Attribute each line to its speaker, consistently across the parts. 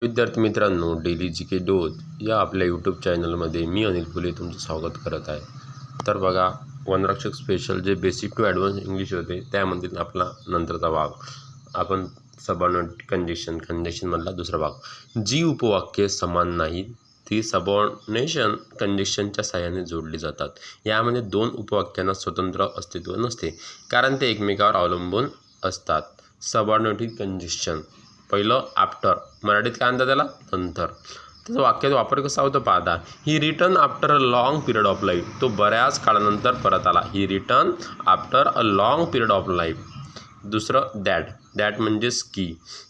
Speaker 1: विद्यार्थी मित्रांनो, डेली जी के डोज या आपल्या यूट्यूब चॅनलमध्ये मी अनिल फुले तुमचं स्वागत करत आहे. तर बघा, वनरक्षक स्पेशल जे बेसिक टू ॲडव्हान्स इंग्लिश होते त्यामधील आपला नंतरचा भाग आपण सबऑर्डिनेट कंडिशनमधला दुसरा भाग. जी उपवाक्ये समान नाहीत ती सबऑर्डिनेशन कंडिशनच्या साहाय्याने जोडली जातात. यामध्ये दोन उपवाक्यांना स्वतंत्र अस्तित्व नसते कारण ते एकमेकावर अवलंबून असतात. सबऑर्डिनेटेड कंडिशन पहिलं आफ्टर, मराठीत काय म्हणतात त्याला, नंतर. त्याचा वाक्याचा वापर कसा होतो पाहता. He return after a long period of life, तो बऱ्याच काळानंतर परत आला. He return after a long period of life. दुसरं दॅट म्हणजेच की.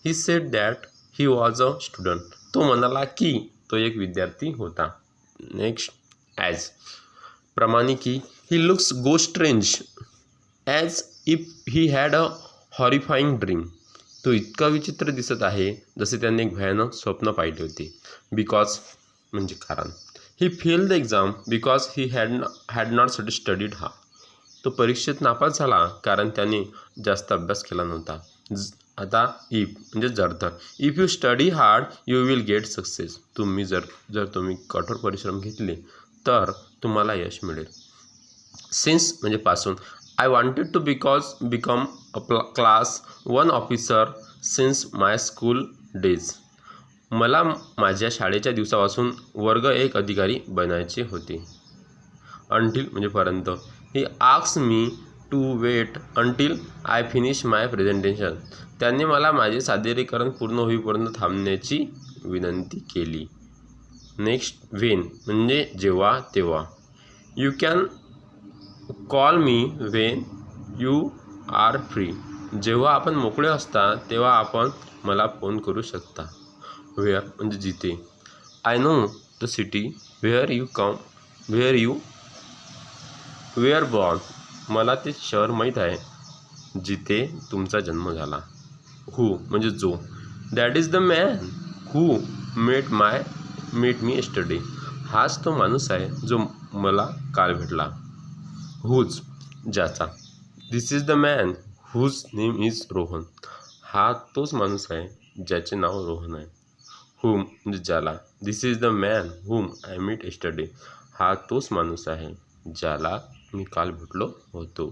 Speaker 1: He said that he was a student, तो म्हणाला की तो एक विद्यार्थी होता. नेक्स्ट ॲज, प्रमाणे की. He looks go strange as if he had a horrifying dream, तो इतका विचित्र दिसत आहे जसे त्याने एक भयानक स्वप्न पाहिले होते. बिकॉज म्हणजे कारण. He fail the exam because he had not studied hard, तो परीक्षेत नापास झाला कारण त्याने जास्त अभ्यास केला नव्हता. आता इफ म्हणजे जर तर. If you study hard you will get success, जर तुम्ही कठोर परिश्रम घेतले तर तुम्हाला यश मिळेल. सिन्स म्हणजे पासून. I wanted to become a class 1 officer since my school days, मला माझ्या शाळेच्या दिवसापासून वर्ग 1 अधिकारी बनायचे होते. अंटिल म्हणजे पर्यंत. He asks me to wait until I finish my presentation, त्याने मला माझे सादरीकरण पूर्ण होईपर्यंत थांबण्याची विनंती केली. नेक्स्ट व्हेन म्हणजे जेव्हा तेव्हा. You can call me when you are free, जेव्हा आपण मोकळे असता तेव्हा आपण मला फोन करू शकता. व्हेअर म्हणजे जिथे. I know the city where you were born, मला ते शहर माहीत आहे जिथे तुमचा जन्म झाला. हू म्हणजे जो. That is the man who met me yesterday, हाच तो माणूस आहे जो मला काल भेटला. हुज ज्याचा. This is the man whose name is Rohan, हा तोच माणूस आहे ज्याचे नाव रोहन आहे. हुम म्हणजे ज्याला. This is the man whom I meet yesterday, हा तोच माणूस आहे ज्याला मी काल भेटलो होतो.